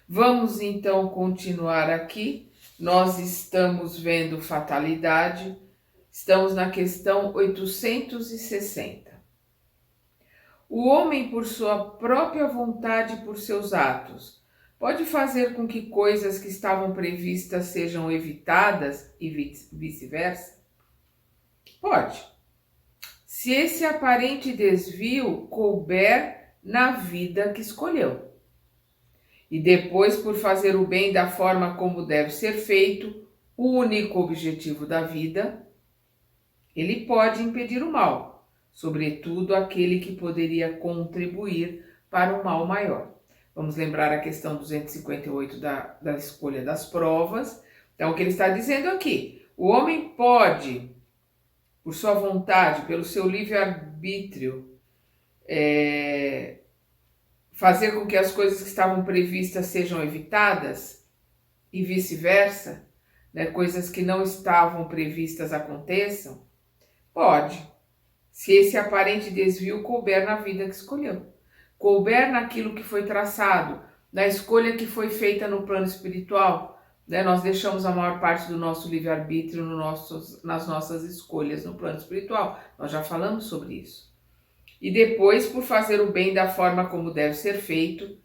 Vamos então continuar aqui. Nós estamos vendo fatalidade, estamos na questão 860. O homem, por sua própria vontade e por seus atos, pode fazer com que coisas que estavam previstas sejam evitadas e vice-versa? Pode. Se esse aparente desvio couber na vida que escolheu. E depois, por fazer o bem da forma como deve ser feito, o único objetivo da vida, ele pode impedir o mal, sobretudo aquele que poderia contribuir para um mal maior. Vamos lembrar a questão 258 da escolha das provas. Então, o que ele está dizendo aqui? O homem pode, por sua vontade, pelo seu livre-arbítrio, fazer com que as coisas que estavam previstas sejam evitadas e vice-versa, né? Coisas que não estavam previstas aconteçam? Pode, se esse aparente desvio couber na vida que escolheu, couber naquilo que foi traçado, na escolha que foi feita no plano espiritual, né? Nós deixamos a maior parte do nosso livre-arbítrio nas nossas escolhas no plano espiritual, nós já falamos sobre isso. E depois, por fazer o bem da forma como deve ser feito,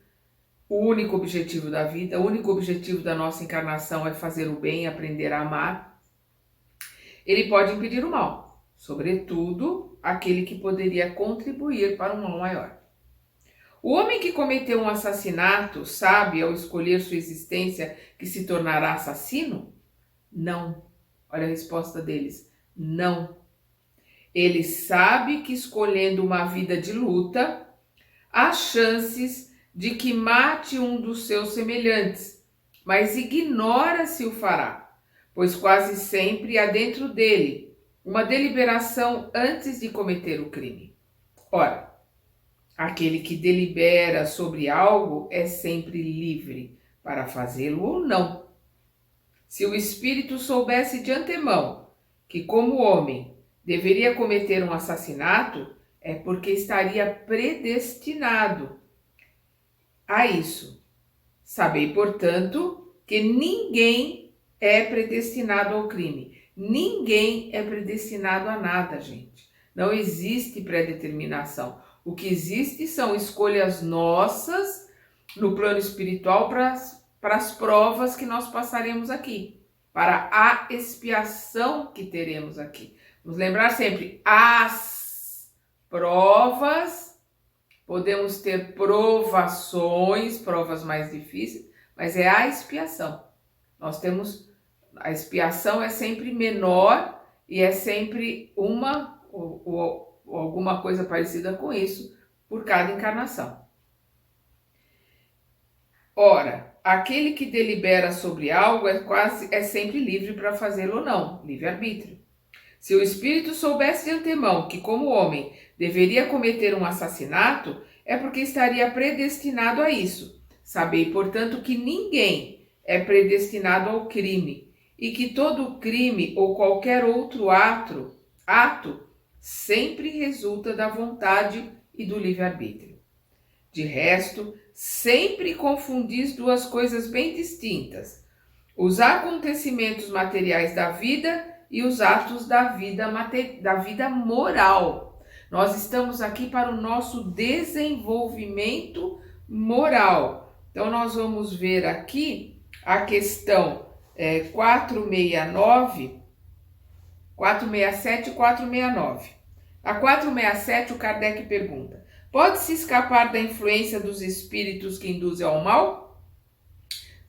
o único objetivo da vida, o único objetivo da nossa encarnação é fazer o bem, aprender a amar, ele pode impedir o mal, sobretudo aquele que poderia contribuir para um mal maior. O homem que cometeu um assassinato sabe, ao escolher sua existência, que se tornará assassino? Não. Olha a resposta deles. Não. Ele sabe que escolhendo uma vida de luta, há chances de que mate um dos seus semelhantes, mas ignora se o fará, pois quase sempre há dentro dele uma deliberação antes de cometer o crime. Ora, aquele que delibera sobre algo é sempre livre para fazê-lo ou não. Se o espírito soubesse de antemão que, como homem, deveria cometer um assassinato, é porque estaria predestinado a isso. Sabei, portanto, que ninguém é predestinado ao crime. Ninguém é predestinado a nada, gente. Não existe predeterminação. O que existe são escolhas nossas no plano espiritual para as provas que nós passaremos aqui, para a expiação que teremos aqui. Vamos lembrar sempre, as provas, podemos ter provações, provas mais difíceis, mas é a expiação. Nós temos, a expiação é sempre menor e é sempre uma ou alguma coisa parecida com isso por cada encarnação. Ora, aquele que delibera sobre algo é sempre livre para fazê-lo ou não, livre-arbítrio. Se o espírito soubesse de antemão que, como homem, deveria cometer um assassinato, é porque estaria predestinado a isso. Sabei, portanto, que ninguém é predestinado ao crime e que todo crime ou qualquer outro ato sempre resulta da vontade e do livre-arbítrio. De resto, sempre confundis duas coisas bem distintas: os acontecimentos materiais da vida e os atos da vida moral. Nós estamos aqui para o nosso desenvolvimento moral. Então, nós vamos ver aqui a questão 467 e 469. A 467, o Kardec pergunta: pode-se escapar da influência dos espíritos que induzem ao mal?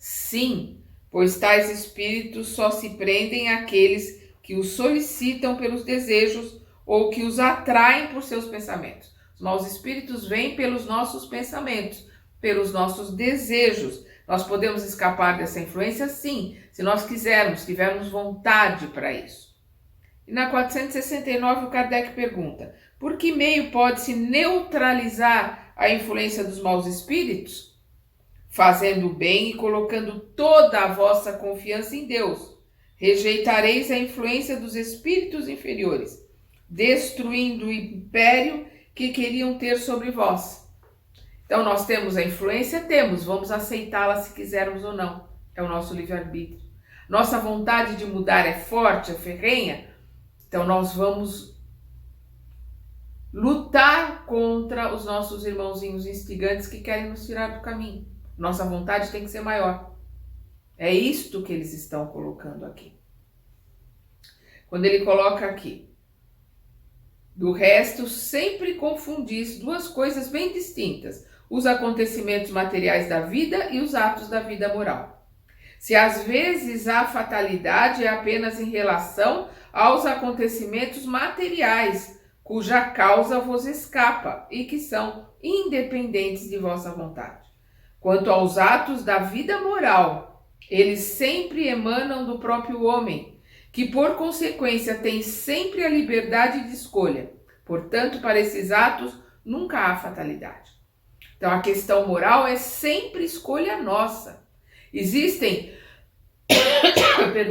Sim, pois tais espíritos só se prendem àqueles que os solicitam pelos desejos ou que os atraem por seus pensamentos. Os maus espíritos vêm pelos nossos pensamentos, pelos nossos desejos. Nós podemos escapar dessa influência, sim, se nós quisermos, tivermos vontade para isso. E na 469, o Kardec pergunta: por que meio pode-se neutralizar a influência dos maus espíritos? Fazendo o bem e colocando toda a vossa confiança em Deus. Rejeitareis a influência dos espíritos inferiores, destruindo o império que queriam ter sobre vós. Então nós temos a influência? Temos, vamos aceitá-la se quisermos ou não. É o nosso livre-arbítrio. Nossa vontade de mudar é forte, é ferrenha? Então nós vamos lutar contra os nossos irmãozinhos instigantes que querem nos tirar do caminho. Nossa vontade tem que ser maior. É isto que eles estão colocando aqui. Quando ele coloca aqui, do resto, sempre confundis duas coisas bem distintas, os acontecimentos materiais da vida e os atos da vida moral. Se às vezes a fatalidade é apenas em relação aos acontecimentos materiais, cuja causa vos escapa e que são independentes de vossa vontade. Quanto aos atos da vida moral, eles sempre emanam do próprio homem, que por consequência tem sempre a liberdade de escolha. Portanto, para esses atos nunca há fatalidade. Então a questão moral é sempre escolha nossa. Existem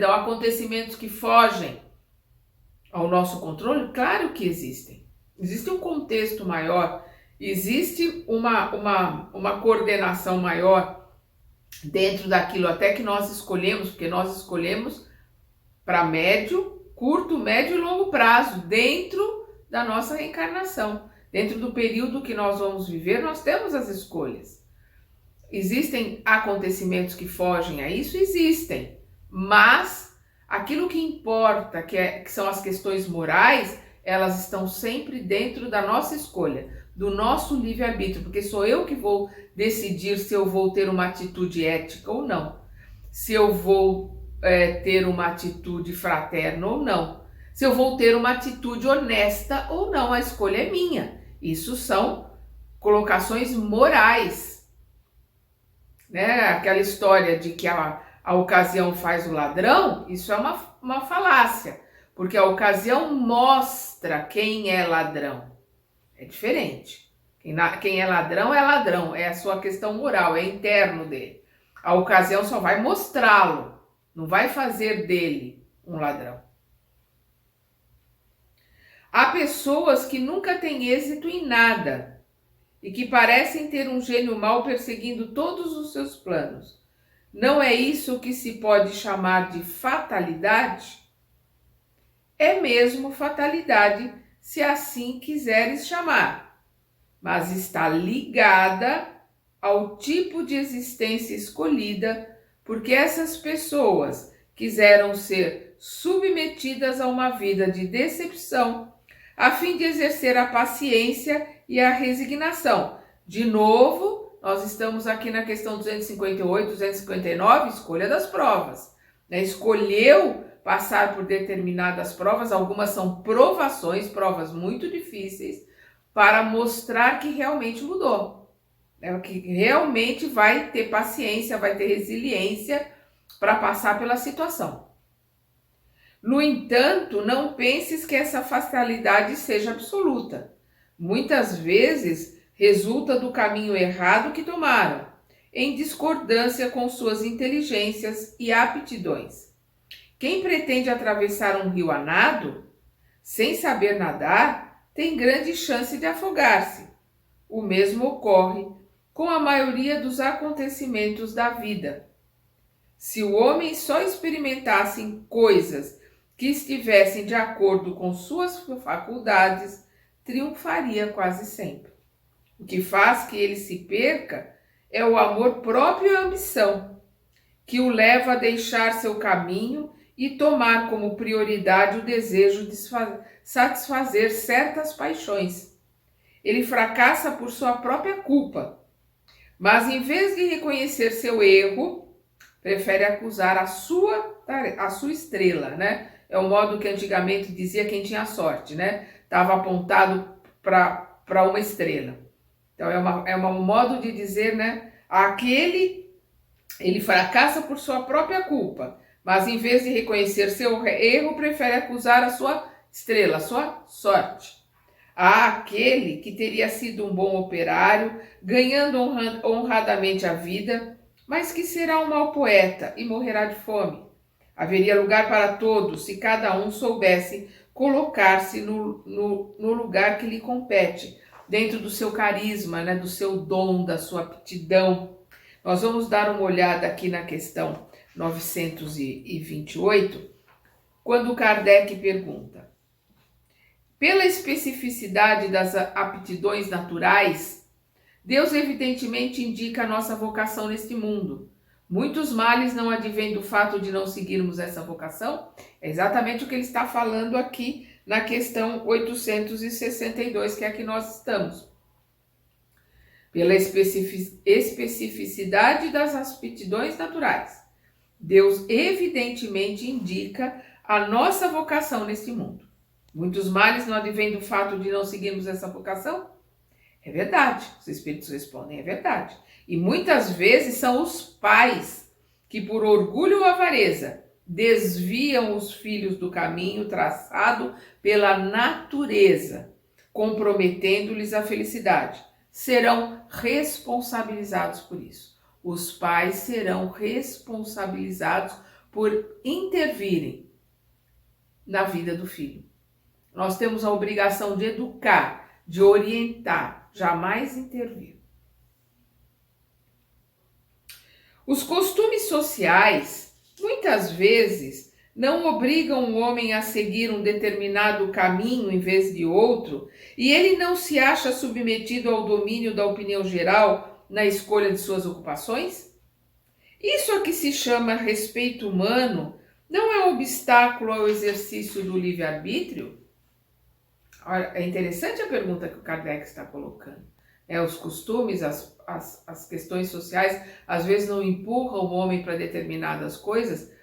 acontecimentos que fogem ao nosso controle? Claro que existem. Existe um contexto maior, existe uma coordenação maior dentro daquilo até que nós escolhemos, porque nós escolhemos para médio, curto, médio e longo prazo, dentro da nossa reencarnação. Dentro do período que nós vamos viver, nós temos as escolhas. Existem acontecimentos que fogem a isso? Existem. Mas aquilo que importa, que são as questões morais, elas estão sempre dentro da nossa escolha, do nosso livre-arbítrio, porque sou eu que vou decidir se eu vou ter uma atitude ética ou não, se eu vou ter uma atitude fraterna ou não, se eu vou ter uma atitude honesta ou não, a escolha é minha. Isso são colocações morais, né? Aquela história de que a ocasião faz o ladrão, isso é uma falácia, porque a ocasião mostra quem é ladrão. É diferente. Quem é ladrão, é a sua questão moral, é interno dele. A ocasião só vai mostrá-lo, não vai fazer dele um ladrão. Há pessoas que nunca têm êxito em nada e que parecem ter um gênio mau perseguindo todos os seus planos. Não é isso que se pode chamar de fatalidade? É mesmo fatalidade, se assim quiseres chamar, mas está ligada ao tipo de existência escolhida, porque essas pessoas quiseram ser submetidas a uma vida de decepção, a fim de exercer a paciência e a resignação. De novo, nós estamos aqui na questão 258, 259, escolha das provas. Escolheu passar por determinadas provas, algumas são provações, provas muito difíceis, para mostrar que realmente mudou. Que realmente vai ter paciência, vai ter resiliência para passar pela situação. No entanto, não penses que essa fatalidade seja absoluta. Muitas vezes resulta do caminho errado que tomaram, em discordância com suas inteligências e aptidões. Quem pretende atravessar um rio a nado, sem saber nadar, tem grande chance de afogar-se. O mesmo ocorre com a maioria dos acontecimentos da vida. Se o homem só experimentasse coisas que estivessem de acordo com suas faculdades, triunfaria quase sempre. O que faz que ele se perca é o amor próprio e a ambição, que o leva a deixar seu caminho e tomar como prioridade o desejo de satisfazer certas paixões. Ele fracassa por sua própria culpa, mas em vez de reconhecer seu erro, prefere acusar a sua estrela, né? É o modo que antigamente dizia quem tinha sorte, né? Estava apontado para uma estrela. Então é um modo de dizer, né? Ele fracassa por sua própria culpa, mas em vez de reconhecer seu erro, prefere acusar a sua estrela, a sua sorte. Há aquele que teria sido um bom operário, ganhando honradamente a vida, mas que será um mau poeta e morrerá de fome. Haveria lugar para todos se cada um soubesse colocar-se no lugar que lhe compete, dentro do seu carisma, né, do seu dom, da sua aptidão. Nós vamos dar uma olhada aqui na questão 928, quando Kardec pergunta: pela especificidade das aptidões naturais, Deus evidentemente indica a nossa vocação neste mundo. Muitos males não advêm do fato de não seguirmos essa vocação? É exatamente o que ele está falando aqui na questão 862, que é a que nós estamos. Pela especificidade das aptidões naturais, Deus evidentemente indica a nossa vocação neste mundo. Muitos males não advêm do fato de não seguirmos essa vocação? É verdade, os espíritos respondem, é verdade. E muitas vezes são os pais que, por orgulho ou avareza, desviam os filhos do caminho traçado pela natureza, comprometendo-lhes a felicidade. Serão responsabilizados por isso. Os pais serão responsabilizados por intervirem na vida do filho. Nós temos a obrigação de educar, de orientar, jamais intervir. Os costumes sociais, muitas vezes, não obrigam o homem a seguir um determinado caminho em vez de outro, e ele não se acha submetido ao domínio da opinião geral na escolha de suas ocupações? Isso a que se chama respeito humano não é um obstáculo ao exercício do livre-arbítrio? É interessante a pergunta que o Kardec está colocando. Os costumes, as questões sociais, às vezes não empurram o homem para determinadas coisas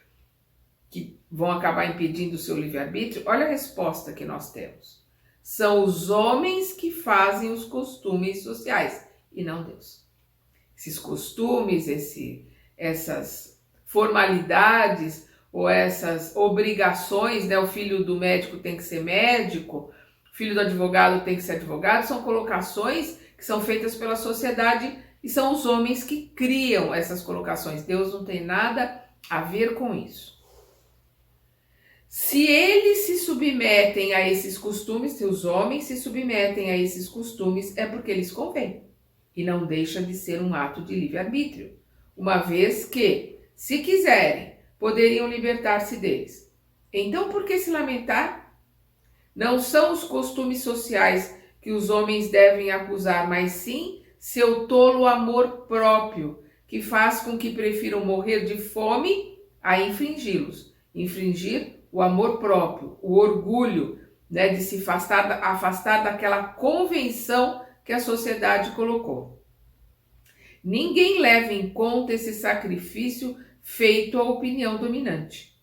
que vão acabar impedindo o seu livre-arbítrio. Olha a resposta que nós temos. São os homens que fazem os costumes sociais e não Deus. Esses costumes, essas formalidades ou essas obrigações, né? O filho do médico tem que ser médico, o filho do advogado tem que ser advogado, são colocações que são feitas pela sociedade e são os homens que criam essas colocações. Deus não tem nada a ver com isso. Se eles se submetem a esses costumes, se os homens se submetem a esses costumes, é porque lhes convém. E não deixa de ser um ato de livre-arbítrio, uma vez que, se quiserem, poderiam libertar-se deles. Então, por que se lamentar? Não são os costumes sociais que os homens devem acusar, mas sim seu tolo amor próprio, que faz com que prefiram morrer de fome a infringi-los. Infringir o amor próprio, o orgulho, né, de se afastar daquela convenção que a sociedade colocou. Ninguém leva em conta esse sacrifício feito à opinião dominante.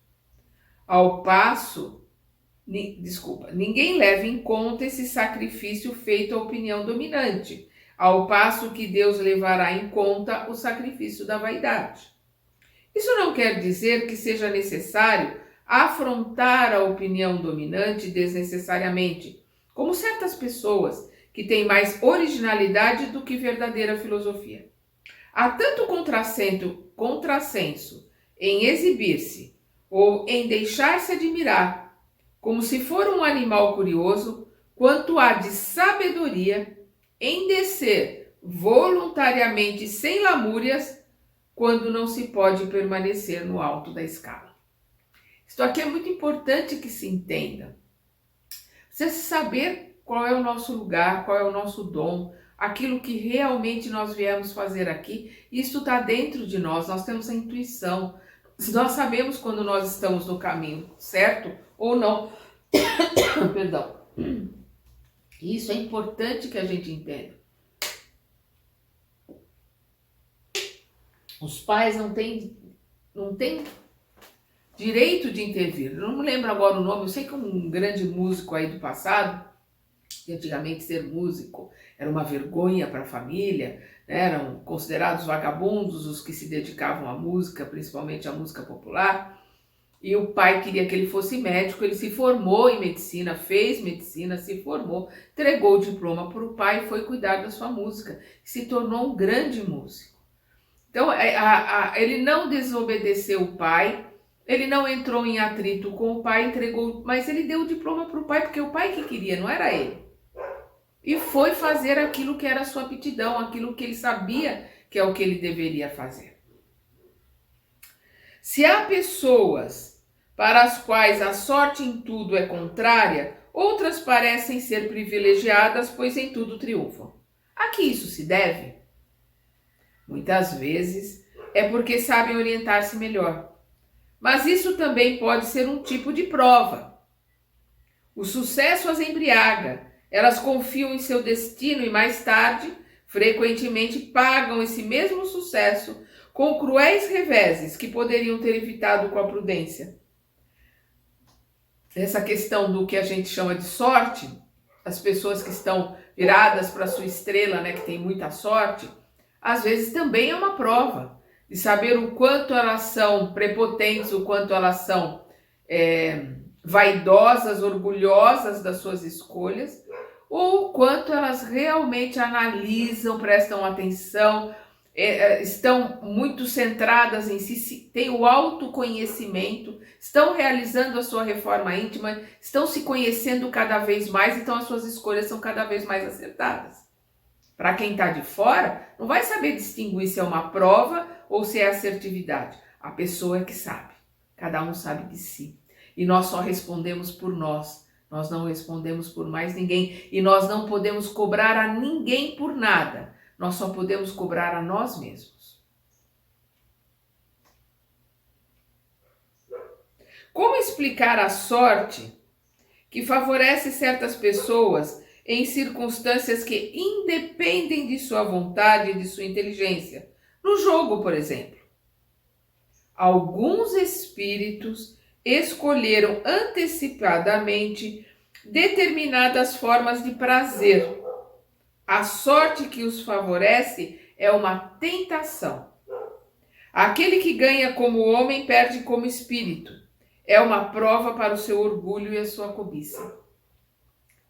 Ninguém leva em conta esse sacrifício feito à opinião dominante, ao passo que Deus levará em conta o sacrifício da vaidade. Isso não quer dizer que seja necessário afrontar a opinião dominante desnecessariamente, como certas pessoas que têm mais originalidade do que verdadeira filosofia. Há tanto contrassenso em exibir-se ou em deixar-se admirar, como se for um animal curioso, quanto há de sabedoria em descer voluntariamente sem lamúrias quando não se pode permanecer no alto da escala. Isto aqui é muito importante que se entenda. Precisa saber qual é o nosso lugar, qual é o nosso dom, aquilo que realmente nós viemos fazer aqui. Isso está dentro de nós, nós temos a intuição. Nós sabemos quando nós estamos no caminho certo ou não. Perdão. Isso é importante que a gente entenda. Os pais não têm direito de intervir. Eu não me lembro agora o nome, eu sei que um grande músico aí do passado, que antigamente ser músico era uma vergonha para a família, né? Eram considerados vagabundos os que se dedicavam à música, principalmente à música popular, e o pai queria que ele fosse médico, ele se formou em medicina, fez medicina, se formou, entregou o diploma para o pai e foi cuidar da sua música, se tornou um grande músico. Então, ele não desobedeceu o pai, ele não entrou em atrito com o pai, entregou, mas ele deu o diploma para o pai, porque o pai que queria, não era ele. e foi fazer aquilo que era a sua aptidão, aquilo que ele sabia que é o que ele deveria fazer. Se há pessoas para as quais a sorte em tudo é contrária, outras parecem ser privilegiadas, pois em tudo triunfam. A que isso se deve? Muitas vezes é porque sabem orientar-se melhor. Mas isso também pode ser um tipo de prova. O sucesso as embriaga, elas confiam em seu destino e mais tarde, frequentemente, pagam esse mesmo sucesso com cruéis reveses que poderiam ter evitado com a prudência. Essa questão do que a gente chama de sorte, as pessoas que estão viradas para a sua estrela, né, que tem muita sorte, às vezes também é uma prova de saber o quanto elas são prepotentes, o quanto elas são vaidosas, orgulhosas das suas escolhas, ou o quanto elas realmente analisam, prestam atenção, estão muito centradas em si, têm o autoconhecimento, estão realizando a sua reforma íntima, estão se conhecendo cada vez mais, então as suas escolhas são cada vez mais acertadas. Para quem está de fora, não vai saber distinguir se é uma prova ou se é assertividade. A pessoa é que sabe. Cada um sabe de si. E nós só respondemos por nós. Nós não respondemos por mais ninguém. E nós não podemos cobrar a ninguém por nada. Nós só podemos cobrar a nós mesmos. Como explicar a sorte que favorece certas pessoas em circunstâncias que independem de sua vontade e de sua inteligência? No jogo, por exemplo. Alguns espíritos escolheram antecipadamente determinadas formas de prazer. A sorte que os favorece é uma tentação. Aquele que ganha como homem perde como espírito. É uma prova para o seu orgulho e a sua cobiça.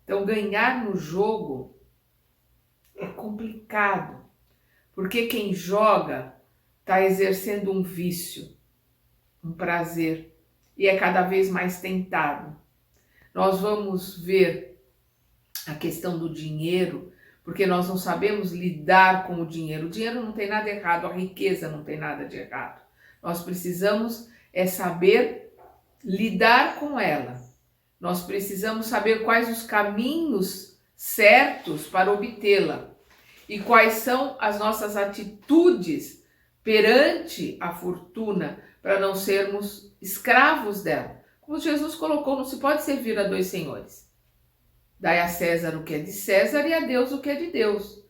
Então, ganhar no jogo é complicado, porque quem joga está exercendo um vício, um prazer, e é cada vez mais tentado. Nós vamos ver a questão do dinheiro, porque nós não sabemos lidar com o dinheiro. O dinheiro não tem nada errado, a riqueza não tem nada de errado. Nós precisamos saber lidar com ela. Nós precisamos saber quais os caminhos certos para obtê-la e quais são as nossas atitudes perante a fortuna para não sermos escravos dela. Como Jesus colocou, não se pode servir a dois senhores. Dai a César o que é de César e a Deus o que é de Deus.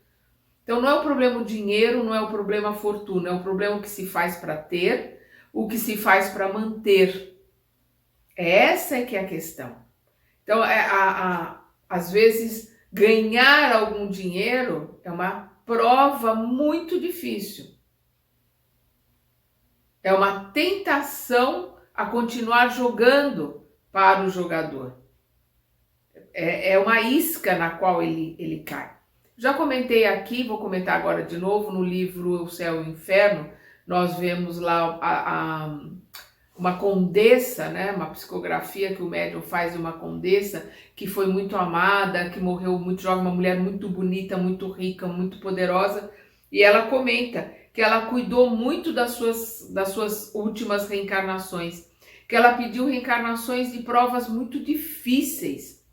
Então não é o problema o dinheiro, não é o problema a fortuna, é o problema o que se faz para ter, o que se faz para manter. Essa é que é a questão. Então, às vezes, ganhar algum dinheiro é uma prova muito difícil. É uma tentação a continuar jogando para o jogador. É uma isca na qual ele cai. Já comentei aqui, vou comentar agora de novo, no livro O Céu e o Inferno, nós vemos lá uma condessa, né, uma psicografia que o médium faz de uma condessa que foi muito amada, que morreu muito jovem, uma mulher muito bonita, muito rica, muito poderosa, e ela comenta que ela cuidou muito das suas últimas reencarnações, que ela pediu reencarnações de provas muito difíceis,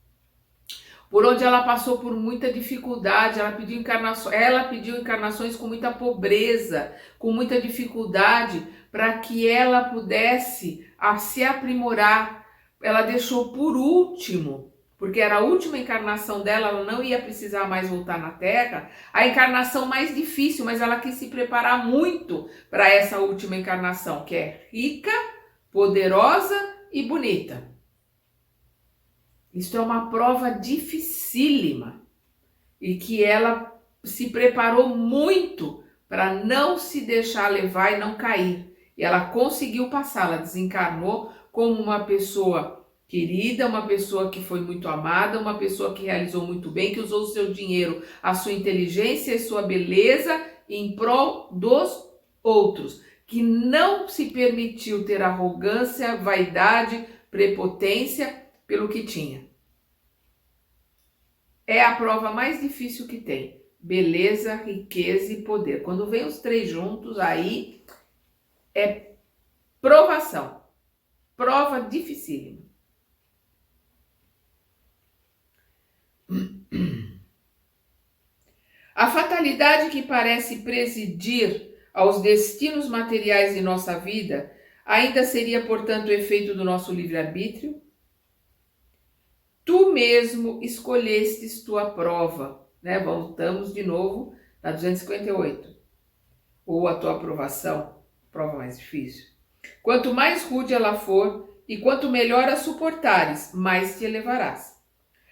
por onde ela passou por muita dificuldade, ela pediu encarnações com muita pobreza, com muita dificuldade, para que ela pudesse se aprimorar. Ela deixou por último, porque era a última encarnação dela, ela não ia precisar mais voltar na Terra, a encarnação mais difícil, mas ela quis se preparar muito para essa última encarnação, que é rica, poderosa e bonita. Isso é uma prova dificílima e que ela se preparou muito para não se deixar levar e não cair. E ela conseguiu passar, ela desencarnou como uma pessoa querida, uma pessoa que foi muito amada, uma pessoa que realizou muito bem, que usou o seu dinheiro, a sua inteligência e sua beleza em prol dos outros, que não se permitiu ter arrogância, vaidade, prepotência pelo que tinha. é a prova mais difícil que tem. Beleza, riqueza e poder. Quando vem os três juntos, aí é provação. Prova dificílima. A fatalidade que parece presidir aos destinos materiais de nossa vida ainda seria, portanto, efeito do nosso livre-arbítrio? Tu mesmo escolhestes tua prova, né? Voltamos de novo na 258. Ou a tua aprovação, prova mais difícil. Quanto mais rude ela for, e quanto melhor a suportares, mais te elevarás.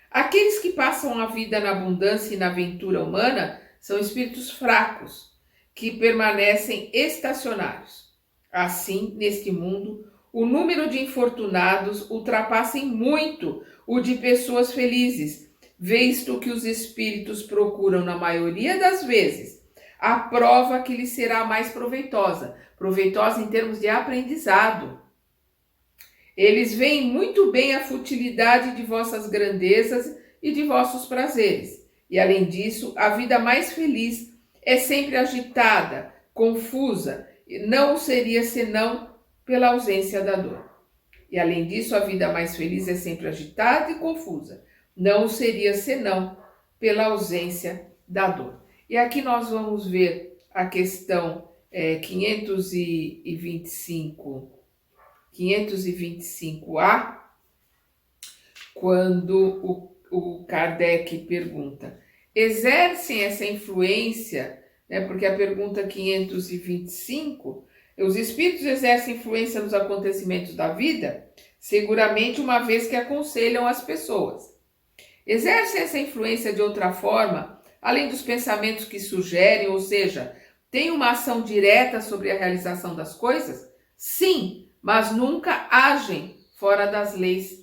Aqueles que passam a vida na abundância e na aventura humana são espíritos fracos, que permanecem estacionários. Assim, neste mundo, o número de infortunados ultrapassa em muito o de pessoas felizes, visto que os espíritos procuram, na maioria das vezes, a prova que lhes será mais proveitosa, proveitosa em termos de aprendizado. Eles veem muito bem a futilidade de vossas grandezas e de vossos prazeres. E, além disso, a vida mais feliz é sempre agitada, confusa, não seria senão pela ausência da dor. E, além disso, a vida mais feliz é sempre agitada e confusa, não seria senão pela ausência da dor. E aqui nós vamos ver a questão 525A, quando o Kardec pergunta: exercem essa influência, né, porque a pergunta 525, os espíritos exercem influência nos acontecimentos da vida? Seguramente, uma vez que aconselham as pessoas. Exercem essa influência de outra forma, além dos pensamentos que sugerem, ou seja, tem uma ação direta sobre a realização das coisas? Sim, mas nunca agem fora das leis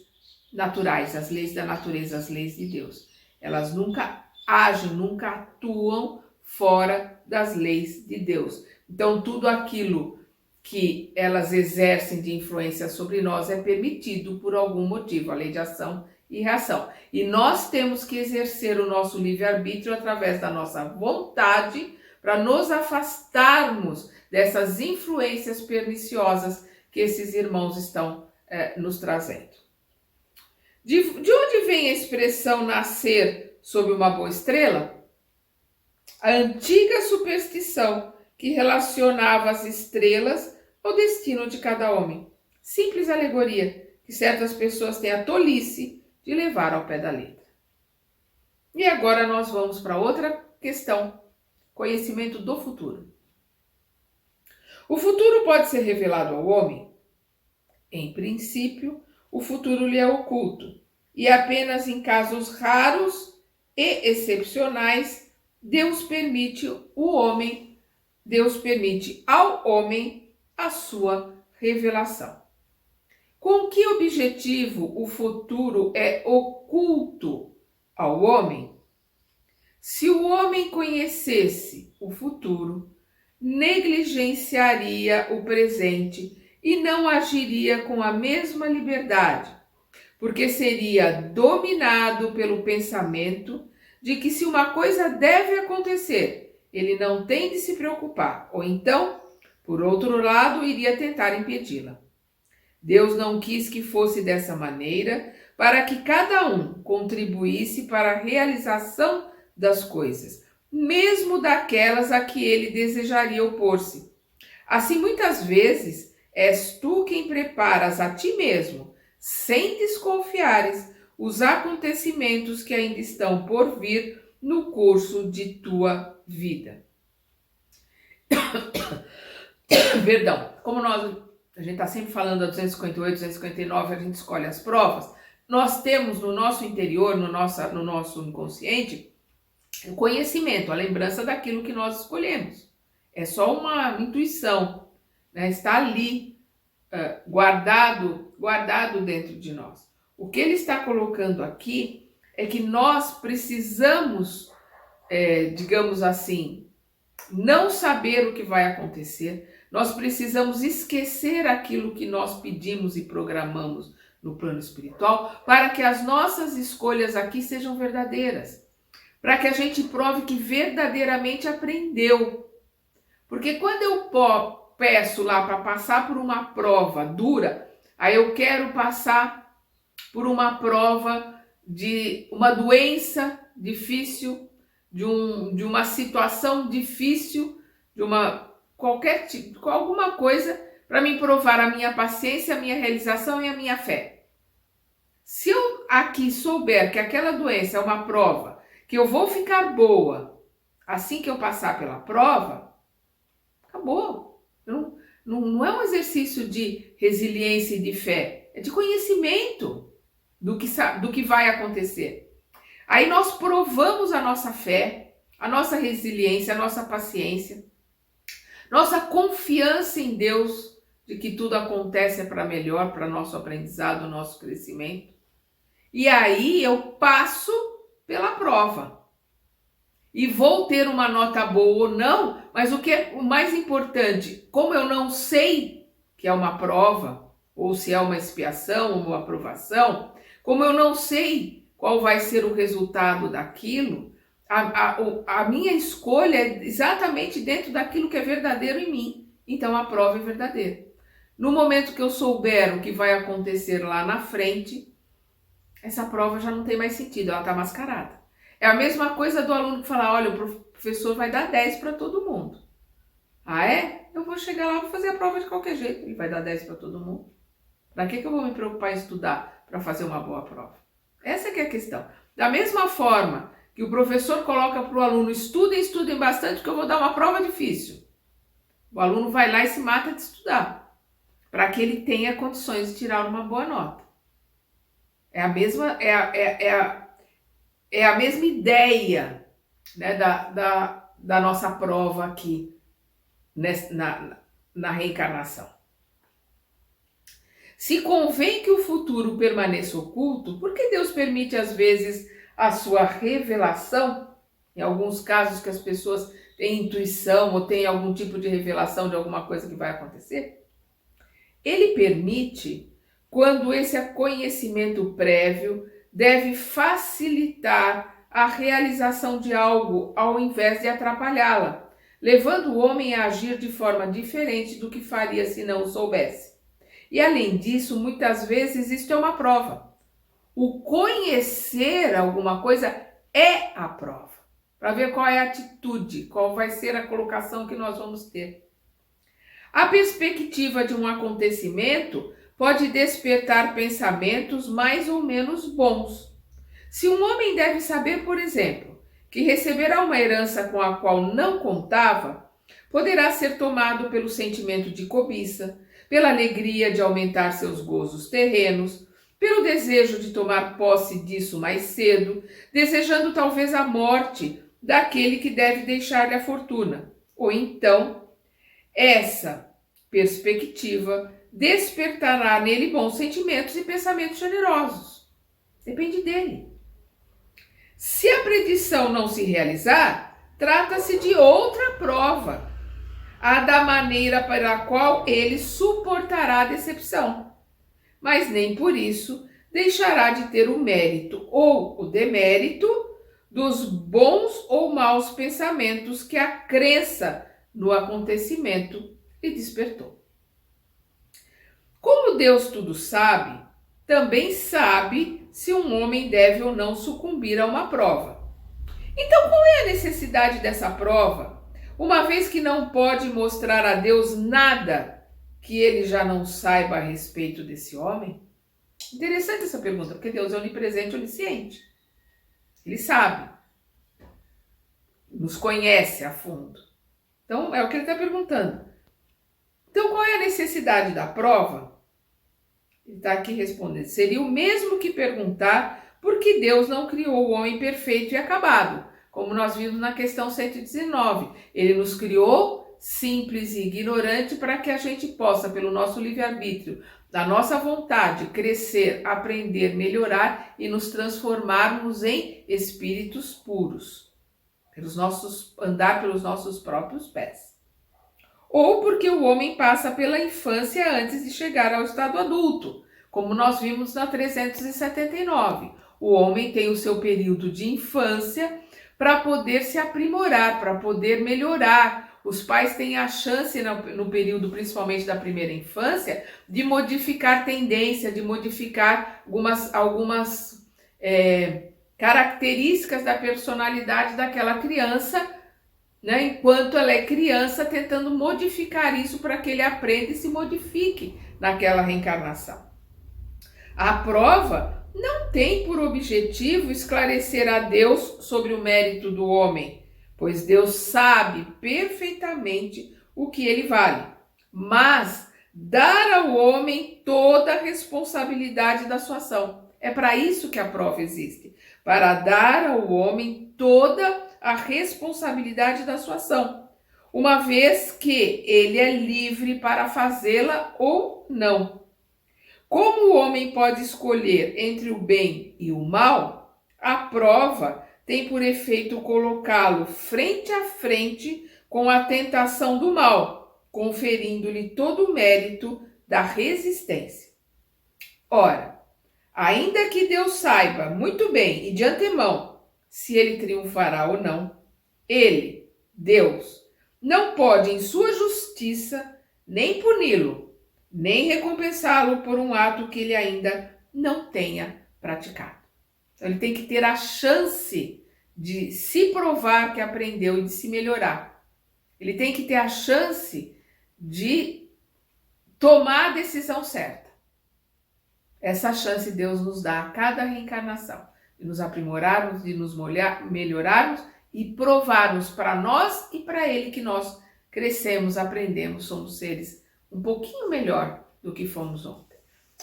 naturais, as leis da natureza, as leis de Deus. Elas nunca agem, nunca atuam fora das leis de Deus. Então, tudo aquilo que elas exercem de influência sobre nós é permitido por algum motivo, a lei de ação e reação. E nós temos que exercer o nosso livre-arbítrio através da nossa vontade para nos afastarmos dessas influências perniciosas que esses irmãos estão nos trazendo. De onde vem a expressão nascer sob uma boa estrela? A antiga superstição que relacionava as estrelas ao destino de cada homem. Simples alegoria que certas pessoas têm a tolice de levar ao pé da letra. E agora nós vamos para outra questão: conhecimento do futuro. O futuro pode ser revelado ao homem? Em princípio, o futuro lhe é oculto, e apenas em casos raros e excepcionais Deus permite ao homem a sua revelação. Com que objetivo o futuro é oculto ao homem? Se o homem conhecesse o futuro, negligenciaria o presente e não agiria com a mesma liberdade, porque seria dominado pelo pensamento de que, se uma coisa deve acontecer, ele não tem de se preocupar, ou então, por outro lado, iria tentar impedi-la. Deus não quis que fosse dessa maneira, para que cada um contribuísse para a realização das coisas, mesmo daquelas a que ele desejaria opor-se. Assim, muitas vezes, és tu quem preparas a ti mesmo, sem desconfiares, os acontecimentos que ainda estão por vir no curso de tua vida. Perdão, como a gente está sempre falando da 258, 259, a gente escolhe as provas, nós temos no nosso interior, no nosso inconsciente, o conhecimento, a lembrança daquilo que nós escolhemos. É só uma intuição, né? Está ali, guardado dentro de nós. O que ele está colocando aqui é que nós precisamos, digamos assim, não saber o que vai acontecer. Nós precisamos esquecer aquilo que nós pedimos e programamos no plano espiritual, para que as nossas escolhas aqui sejam verdadeiras, para que a gente prove que verdadeiramente aprendeu. Porque quando eu peço lá para passar por uma prova dura, aí eu quero passar por uma prova de uma doença difícil, de uma situação difícil, de uma qualquer tipo, alguma coisa para me provar a minha paciência, a minha realização e a minha fé. Se eu aqui souber que aquela doença é uma prova, que eu vou ficar boa assim que eu passar pela prova, acabou. Não é um exercício de resiliência e de fé, é de conhecimento do que vai acontecer. Aí nós provamos a nossa fé, a nossa resiliência, a nossa paciência, nossa confiança em Deus, de que tudo acontece para melhor, para nosso aprendizado, nosso crescimento. E aí eu passo pela prova. E vou ter uma nota boa ou não, mas o que é o mais importante, como eu não sei que é uma prova, ou se é uma expiação ou uma aprovação, como eu não sei qual vai ser o resultado daquilo, a minha escolha é exatamente dentro daquilo que é verdadeiro em mim. Então a prova é verdadeira. No momento que eu souber o que vai acontecer lá na frente, essa prova já não tem mais sentido, ela está mascarada. É a mesma coisa do aluno que fala, olha, o professor vai dar 10 para todo mundo. Ah, é? Eu vou chegar lá e vou fazer a prova de qualquer jeito, ele vai dar 10 para todo mundo. Para que eu vou me preocupar em estudar para fazer uma boa prova? Essa que é a questão. Da mesma forma que o professor coloca para o aluno, estudem bastante, porque eu vou dar uma prova difícil. O aluno vai lá e se mata de estudar, para que ele tenha condições de tirar uma boa nota. É a mesma ideia, né, da nossa prova aqui na reencarnação. Se convém que o futuro permaneça oculto, por que Deus permite às vezes a sua revelação? Em alguns casos que as pessoas têm intuição ou têm algum tipo de revelação de alguma coisa que vai acontecer? Ele permite quando esse conhecimento prévio deve facilitar a realização de algo ao invés de atrapalhá-la, levando o homem a agir de forma diferente do que faria se não o soubesse. E além disso, muitas vezes isto é uma prova. O conhecer alguma coisa é a prova, para ver qual é a atitude, qual vai ser a colocação que nós vamos ter. A perspectiva de um acontecimento pode despertar pensamentos mais ou menos bons. Se um homem deve saber, por exemplo, que receberá uma herança com a qual não contava, poderá ser tomado pelo sentimento de cobiça, pela alegria de aumentar seus gozos terrenos, pelo desejo de tomar posse disso mais cedo, desejando talvez a morte daquele que deve deixar-lhe a fortuna. Ou então, essa perspectiva despertará nele bons sentimentos e pensamentos generosos. Depende dele. Se a predição não se realizar, trata-se de outra prova, a da maneira para a qual ele suportará a decepção. Mas nem por isso deixará de ter o mérito ou o demérito dos bons ou maus pensamentos que a crença no acontecimento lhe despertou. Como Deus tudo sabe, também sabe se um homem deve ou não sucumbir a uma prova. Então, qual é a necessidade dessa prova, uma vez que não pode mostrar a Deus nada que ele já não saiba a respeito desse homem? Interessante essa pergunta, porque Deus é onipresente, onisciente. Ele sabe, nos conhece a fundo. Então, é o que ele está perguntando. Então, qual é a necessidade da prova? Ele está aqui respondendo. Seria o mesmo que perguntar por que Deus não criou o homem perfeito e acabado, como nós vimos na questão 119. Ele nos criou simples e ignorante para que a gente possa, pelo nosso livre-arbítrio, da nossa vontade, crescer, aprender, melhorar e nos transformarmos em espíritos puros, andar pelos nossos próprios pés. Ou porque o homem passa pela infância antes de chegar ao estado adulto, como nós vimos na 379. O homem tem o seu período de infância para poder se aprimorar, para poder melhorar. Os pais têm a chance, no período principalmente da primeira infância, de modificar tendência, de modificar algumas características da personalidade daquela criança, né? Enquanto ela é criança, tentando modificar isso para que ele aprenda e se modifique naquela reencarnação. A prova não tem por objetivo esclarecer a Deus sobre o mérito do homem, pois Deus sabe perfeitamente o que ele vale, mas dar ao homem toda a responsabilidade da sua ação. É para isso que a prova existe, para dar ao homem toda a responsabilidade da sua ação, uma vez que ele é livre para fazê-la ou não. Como o homem pode escolher entre o bem e o mal, a prova tem por efeito colocá-lo frente a frente com a tentação do mal, conferindo-lhe todo o mérito da resistência. Ora, ainda que Deus saiba muito bem e de antemão se ele triunfará ou não, ele, Deus, não pode em sua justiça nem puni-lo, nem recompensá-lo por um ato que ele ainda não tenha praticado. Então, ele tem que ter a chance de se provar que aprendeu e de se melhorar. Ele tem que ter a chance de tomar a decisão certa. Essa chance Deus nos dá a cada reencarnação, de nos aprimorarmos, de nos melhorarmos e provarmos para nós e para Ele que nós crescemos, aprendemos, somos seres um pouquinho melhor do que fomos ontem.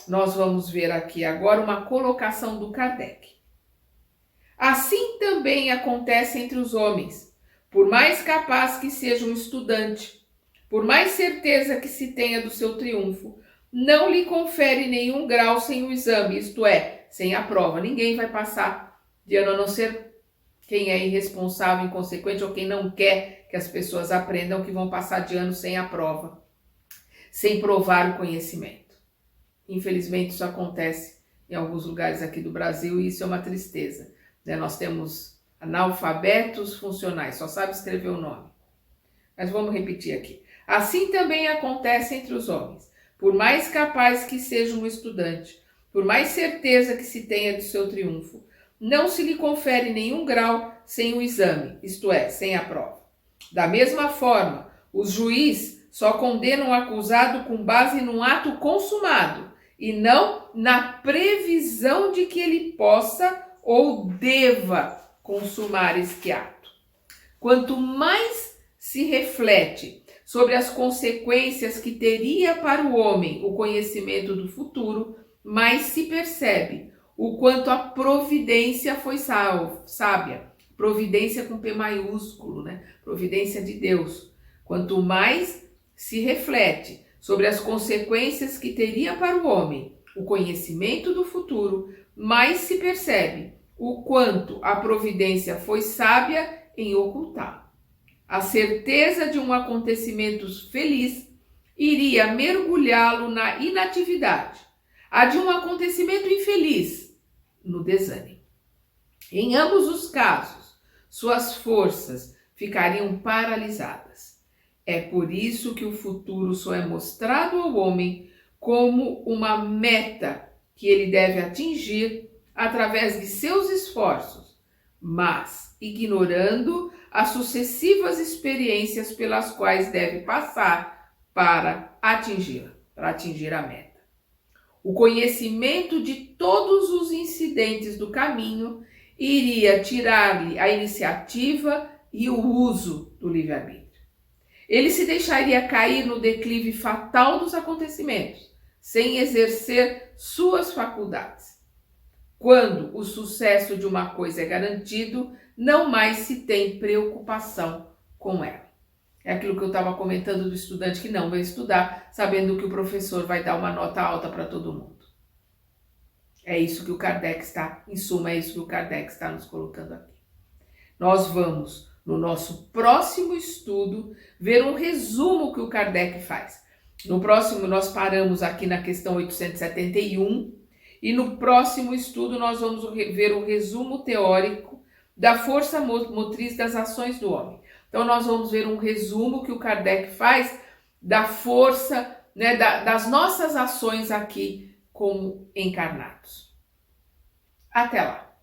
Nós vamos ver aqui agora uma colocação do Kardec. Assim também acontece entre os homens. Por mais capaz que seja um estudante, por mais certeza que se tenha do seu triunfo, não lhe confere nenhum grau sem o exame, isto é, sem a prova. Ninguém vai passar de ano, a não ser quem é irresponsável, inconsequente ou quem não quer que as pessoas aprendam, que vão passar de ano sem a prova, sem provar o conhecimento. Infelizmente isso acontece em alguns lugares aqui do Brasil e isso é uma tristeza, né? Nós temos analfabetos funcionais, só sabe escrever o nome. Mas vamos repetir aqui. Assim também acontece entre os homens. Por mais capaz que seja um estudante, por mais certeza que se tenha do seu triunfo, não se lhe confere nenhum grau sem o exame, isto é, sem a prova. Da mesma forma, os juízes só condenam o acusado com base num ato consumado e não na previsão de que ele possa ou deva consumar este ato. Quanto mais se reflete sobre as consequências que teria para o homem o conhecimento do futuro, mais se percebe o quanto a providência foi sábia. Providência com P maiúsculo, né? Providência de Deus. Quanto mais se reflete sobre as consequências que teria para o homem o conhecimento do futuro, mais se percebe o quanto a providência foi sábia em ocultá-lo. A certeza de um acontecimento feliz iria mergulhá-lo na inatividade, a de um acontecimento infeliz, no desânimo. Em ambos os casos, suas forças ficariam paralisadas. É por isso que o futuro só é mostrado ao homem como uma meta que ele deve atingir através de seus esforços, mas ignorando as sucessivas experiências pelas quais deve passar para atingir a meta. O conhecimento de todos os incidentes do caminho iria tirar-lhe a iniciativa e o uso do livre-arbítrio. Ele se deixaria cair no declive fatal dos acontecimentos, sem exercer suas faculdades. Quando o sucesso de uma coisa é garantido, não mais se tem preocupação com ela. É aquilo que eu estava comentando do estudante que não vai estudar, sabendo que o professor vai dar uma nota alta para todo mundo. É isso que o Kardec está, em suma, é isso que o Kardec está nos colocando aqui. Nós vamos, no nosso próximo estudo, ver um resumo que o Kardec faz. No próximo, nós paramos aqui na questão 871 e no próximo estudo nós vamos ver o resumo teórico da força motriz das ações do homem. Então nós vamos ver um resumo que o Kardec faz da força, né, das nossas ações aqui como encarnados. Até lá!